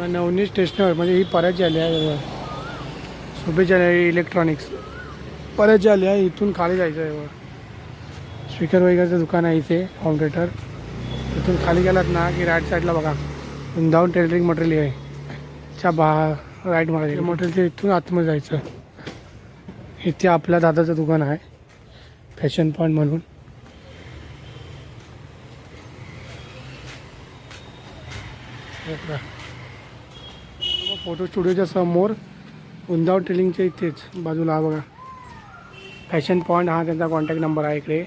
नवनीत स्टेशनर म्हणजे ही परत आली आहे. शुभेच्छा इलेक्ट्रॉनिक्स परत आली आहे. इथून खाली जायचं आहे. स्पीकर वगैरेचं दुकान आहे इथे होम थिएटर. इथून खाली गेलात ना की राईट साईडला बघा वृंदावन टेलरिंग मटेरियल आहे. च्या राईट मागे मटेरियल इथून आतमध्ये जायचं. इथे आपल्या दादाचं दुकान आहे फॅशन पॉईंट म्हणून. फोटो स्टुडिओच्या समोर वृंदावन टेलिंगच्या इथेच बाजूला हा बघा फॅशन पॉईंट. हा त्यांचा कॉन्टॅक्ट नंबर आहे. इकडे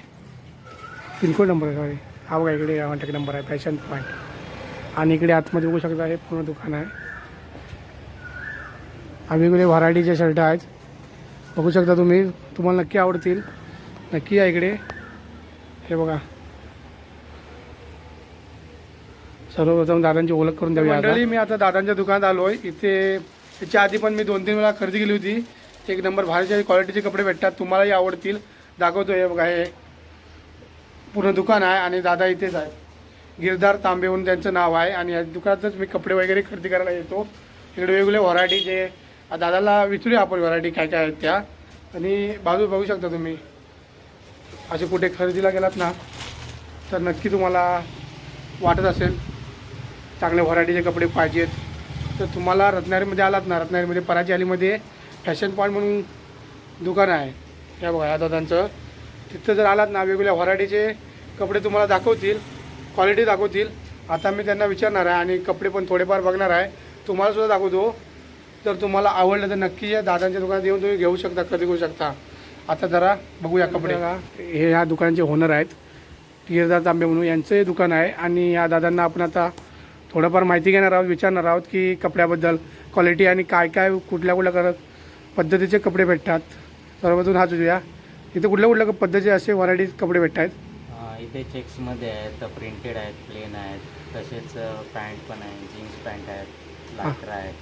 पिनकोड नंबर आहे. सॉरी हा बघा इकडे कॉन्टॅक्ट नंबर आहे फॅशन पॉईंट. आणि इकडे आतमध्ये बघू शकता हे पूर्ण दुकान आहे. वेगवेगळे व्हरायटीचे शर्ट आहेत बघू शकता तुम्ही. तुम्हाला नक्की आवडतील. नक्की या इकडे. हे बघा सर्वप्रथम दादांची ओळख करून द्यावी. मंडळी मी आता दादांच्या दुकानात आलो आहे. इथे त्याच्या आधी पण मी 2-3 वेळा खरेदी केली होती. एक नंबर भारीच्या क्वालिटीचे कपडे भेटतात. तुम्हालाही आवडतील. दाखवतो हे बघा हे पूर्ण दुकान आहे. आणि दादा इथेच आहे. गिरधार तांबे म्हणून त्यांचं नाव आहे. आणि या दुकानातच मी कपडे वगैरे खरेदी करायला येतो. इकडे वेगवेगळे व्हरायटीचे दादाला विचारूया आपण व्हरायटी काय काय आहेत त्या. आणि बाजू बघू शकता तुम्ही. असे कुठे खरेदीला गेलात ना तर नक्की तुम्हाला वाटत असेल चांगल्या व्हरायटीचे कपडे पाहिजेत तर तुम्हाला रत्नागिरीमध्ये आलात ना, रत्नागिरीमध्ये पराची अलीमध्ये फॅशन पॉईंट म्हणून दुकान आहे. हे बघा या दादांचं. तिथं जर आलात ना वेगवेगळ्या व्हरायटीचे कपडे तुम्हाला दाखवतील, क्वालिटी दाखवतील. आता मी त्यांना विचारणार आहे आणि कपडे पण थोडेफार बघणार आहे. तुम्हाला सुद्धा दाखवतो. तर तुम्हाला आवडलं तर नक्की या दादांच्या दुकानात येऊन तुम्ही घेऊ शकता, खरेदी करू शकता. आता जरा बघूया कपडे. हे ह्या दुकानाचे ओनर आहेत गिरधार तांबे म्हणून. यांचं हे दुकान आहे. आणि या दादांना आपण आता थोडंफार माहिती घेणार आहोत, विचारणार आहोत की कपड्याबद्दल क्वालिटी आणि काय काय कुठल्या कुठल्या पद्धतीचे कपडे भेटतात. सर्वप्रथम हा तुझ्या इथे कुठल्या कुठल्या पद्धतीचे असे व्हरायटीज कपडे भेटत आहेत. इथे चेक्समध्ये आहेत, प्रिंटेड आहेत, प्लेन आहेत, तसेच पॅन्ट पण आहे, जीन्स पॅन्ट आहेत, लायक्रा आहेत.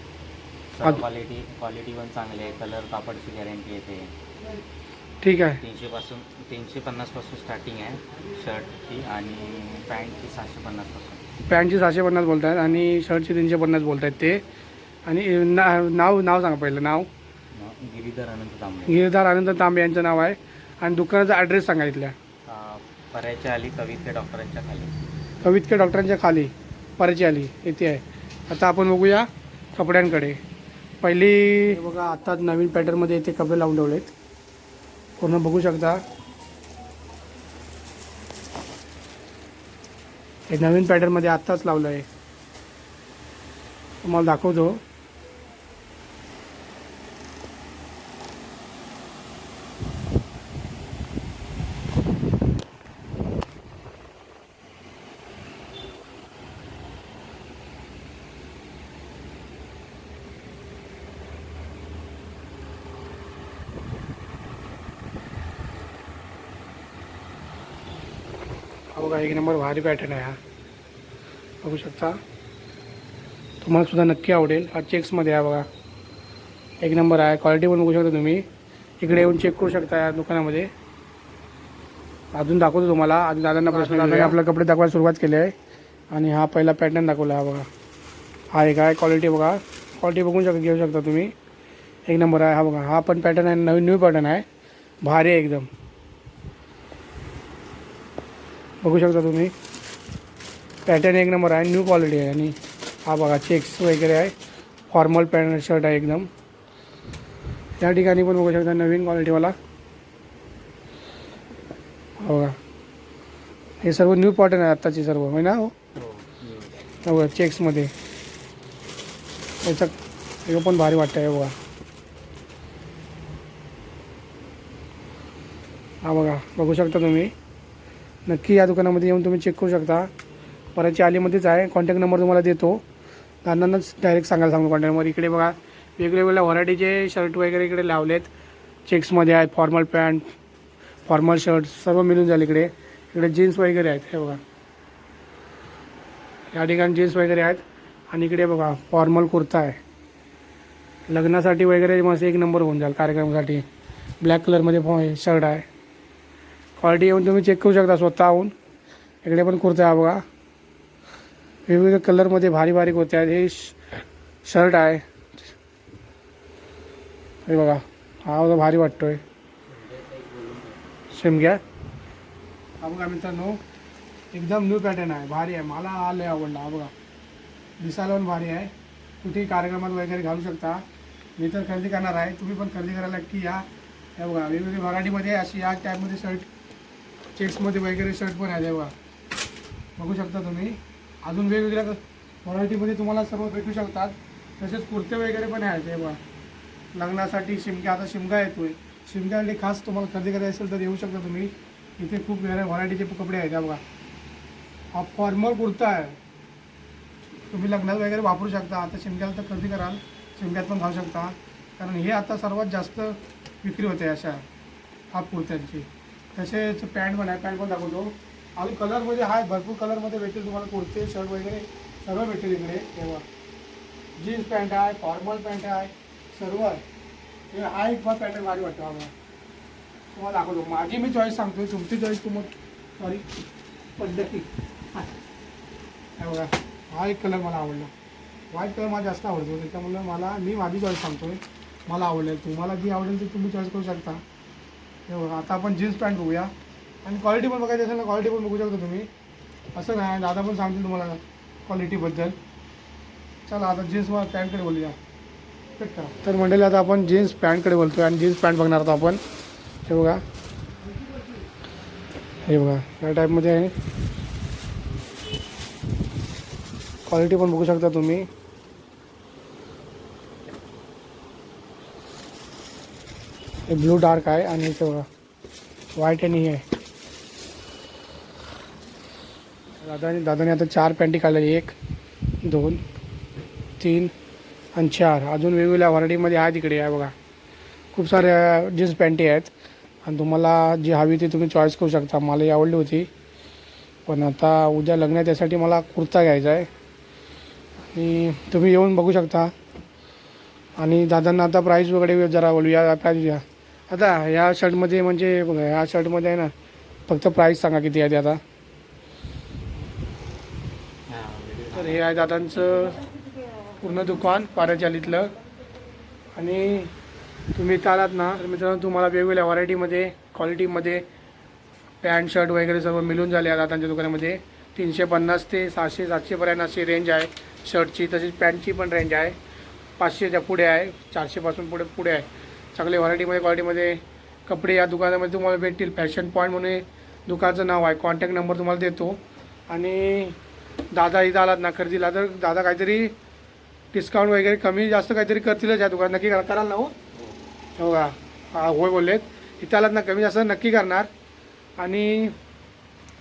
क्वालिटी पण चांगली आहे. कलर कापडची गॅरंटी येते. ठीक आहे. 350 पासून स्टार्टिंग आहे शर्टची. आणि पॅन्टची 750 पासून. पॅन्टची 750 बोलत आहेत आणि शर्टची 350 बोलत आहेत ते. आणि नाव सांगा पहिलं. नाव गिरीधर आनंद तांबे. गिरधार आनंद तांबे यांचं नाव आहे. आणि दुकानाचा ॲड्रेस सांगा इथल्या. पराच्या आली कवितके डॉक्टरांच्या खाली. कवितके डॉक्टरांच्या खाली पराची आली इथे आहे. आता आपण बघूया कपड्यांकडे. पहिली बघा आत्ताच नवीन पॅटर्नमध्ये इथे कपडे लावून ठेवलेत. पूर्ण बघू शकता. हे नवीन पॅटर्नमध्ये आत्ताच लावलं आहे. तुम्हाला दाखवतो. हा बघा एक नंबर भारी पॅटर्न आहे. हा बघू शकता. तुम्हाला सुद्धा नक्की आवडेल. हा चेक्समध्ये आहे बघा. एक नंबर आहे. क्वालिटी पण बघू शकता तुम्ही. इकडे येऊन चेक करू शकता या दुकानामध्ये. अजून दाखवतो तुम्हाला. आधी दादांना प्रश्न दादाने आपले कपडे दाखवायला सुरुवात केली आहे. आणि हा पहिला पॅटर्न दाखवला हा बघा. हा एक आहे. क्वालिटी बघा. क्वालिटी बघून घेऊ शकता तुम्ही. एक नंबर आहे. हा बघा हा पण पॅटर्न आहे. नवीन न्यू पॅटर्न आहे. भारी आहे एकदम. बघू शकता तुम्ही. पॅटर्न एक नंबर आहे. न्यू क्वालिटी आहे. आणि हा बघा चेक्स वगैरे आहे. फॉर्मल पॅन्ट शर्ट आहे एकदम. त्या ठिकाणी पण बघू शकता नवीन क्वालिटीवाला. हो का हे सर्व न्यू पॅटर्न आहे आत्ताची सर्व आहे ना. हो बघा चेक्समध्ये. याचा हे पण भारी वाटतं आहे बघा. हा बघा बघू शकता तुम्ही. नक्की या दुकानामध्ये येऊन तुम्ही चेक करू शकता. पराची आलीमध्येच आहे. कॉन्टॅक्ट नंबर तुम्हाला देतो. दादांनाच डायरेक्ट सांगायला सांगतो कॉन्टॅक्ट नंबर. इकडे बघा वेगवेगळ्या व्हरायटीचे शर्ट वगैरे इकडे लावलेत. चेक्समध्ये आहेत. फॉर्मल पॅन्ट, फॉर्मल शर्ट सर्व मिळून जाईल इकडे. इकडे जीन्स वगैरे आहेत. हे बघा या ठिकाणी जीन्स वगैरे आहेत. आणि इकडे बघा फॉर्मल कुर्ता आहे. लग्नासाठी वगैरे मस्त एक नंबर होऊन जाईल. कार्यक्रमासाठी ब्लॅक कलरमध्ये शर्ट आहे. क्वालिटी येऊन तुम्ही चेक करू शकता स्वतःहून. इकडे पण कुर्ता आहे बघा. वेगवेगळ्या कलरमध्ये भारी भारी कुर्ते आहेत. हे शर्ट आहे, हे बघा हा बघा भारी वाटतोय शिमग्या. हा बघा मित्रांनो एकदम न्यू पॅटर्न आहे, भारी आहे, मला हा लय आवडला. हा बघा दिसायला पण भारी आहे, कुठेही कार्यक्रमात वगैरे घालू शकता. मी तर खरेदी करणार आहे, तुम्ही पण खरेदी करायला नक्की या. हे बघा वेगवेगळी व्हरायटीमध्ये अशी या टाईपमध्ये शर्ट, चेक्समध्ये वगैरे शर्ट पण आहे. हे बघा बघू शकता तुम्ही, अजून वेगवेगळ्या व्हरायटीमध्ये तुम्हाला सर्व भेटू शकतात. तसेच कुर्ते वगैरे पण आहेत. हे बघा लग्नासाठी शिमगा, आता शिमगा येतोय, शिमग्यासाठी खास तुम्हाला खरेदी करायची असेल तर येऊ शकता तुम्ही. इथे खूप व्हरायटीचे कपडे आहेत. हे बघा हा फॉर्मल कुर्ता आहे, तुम्ही लग्नात वगैरे वापरू शकता. आता शिमग्याला तर खरेदी कराल, शिमग्यात पण घालू शकता, कारण हे आता सर्वात जास्त विक्री होते अशा हाफ कुर्त्यांची. तसेच पॅन्ट पण आहे, पॅन्ट पण दाखवतो. अजून कलरमध्ये आहे, भरपूर कलरमध्ये भेटेल तुम्हाला कुर्ते, शर्ट वगैरे सर्व भेटेल इकडे. तेव्हा जीन्स पॅन्ट आहे, फॉर्मल पॅन्ट आहे, सर्व आहे. हे हा एक पॅटर्न भारी वाटतो. हा बघा तुम्हाला दाखवतो, माझी मी चॉईस सांगतोय, तुमची चॉईस तुम्हाला सॉरी पद्धती. हे बघा हा एक कलर मला आवडला, व्हाईट कलर मला जास्त आवडतो, त्याच्यामुळे मी माझी चॉईस सांगतोय, मला आवडेल. तुम्हाला जी आवडेल ती तुम्ही चॉईस करू शकता. हे बघा आता आपण जीन्स पॅन्ट बघूया, आणि क्वालिटी पण बघायची असेल ना, क्वालिटी पण बघू शकता तुम्ही. असं नाही, दादा पण सांगतील तुम्हाला क्वालिटीबद्दल. चला आता जीन्स पॅन्टकडे बोलूया. तर मंडळी आता आपण जीन्स पॅन्टकडे बोलतोय, आणि जीन्स पॅन्ट बघणार आहोत आपण. हे बघा, हे बघा या टाईपमध्ये आहे, क्वालिटी पण बघू शकता तुम्ही. हे ब्लू डार्क आहे, आणि इथे बघा व्हाईट आणि हे आहे. दादाने आता 4 पॅन्टी काढल्या, 1 2 3 आणि 4. अजून वेगवेगळ्या व्हरायटीमध्ये आहे तिकडे. आहे बघा खूप साऱ्या जीन्स पॅन्टी आहेत, आणि तुम्हाला जी हवी ती तुम्ही चॉईस करू शकता. मला ही आवडली होती, पण आता उद्या लग्न आहे त्यासाठी मला कुर्ता घ्यायचा आहे, आणि तुम्ही येऊन बघू शकता. आणि दादांना आता प्राईस वगैरे जरा बोलूया, प्राईस घ्या. आता ह्या शर्टमध्ये म्हणजे बघा, ह्या शर्टमध्ये आहे ना, फक्त प्राईस सांगा किती आहे ते आता. तर हे आहे दादांचं पूर्ण दुकान पाऱ्याचालीतलं, आणि तुम्ही इथं आलात ना तर मित्रांनो तुम्हाला वेगवेगळ्या व्हरायटीमध्ये, क्वालिटीमध्ये पॅन्ट शर्ट वगैरे सर्व मिळून झाले आहे दादांच्या दुकानामध्ये. 350 ते 600 700पर्यंत अशी रेंज आहे शर्टची. तसेच पॅन्टची पण रेंज आहे, 500च्या पुढे आहे, 400पासून पुढे आहे. चांगले व्हरायटीमध्ये क्वालिटीमध्ये कपडे या दुकानामध्ये तुम्हाला भेटतील. फॅशन पॉईंट म्हणून दुकानाचं नाव आहे. कॉन्टॅक्ट नंबर तुम्हाला देतो. आणि दादा इथं आलात ना खरेदीला तर दादा काहीतरी डिस्काउंट वगैरे कमी जास्त काहीतरी करतीलच या दुकानात. नक्की कराल ना? हो का? हा होय बोललेत. इथं आलात ना कमी जास्त नक्की करणार, आणि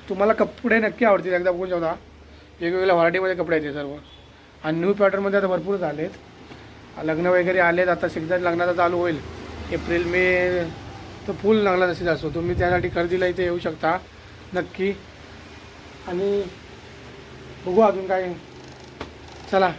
तुम्हाला कपडे नक्की आवडतील. एकदा बघून जाऊ. वेगवेगळ्या व्हरायटीमध्ये कपडे आहेत सर्व, आणि न्यू पॅटर्नमध्ये आता भरपूर झालेत. लग्न वगैरे आलेत, आता सीझन लग्नाचा चालू होईल एप्रिल मे, तर फुल लग्नाचा सीझन असतो. तुम्ही त्यासाठी खरेदीला इथे येऊ शकता नक्की. आणि बघू अजून काय. चला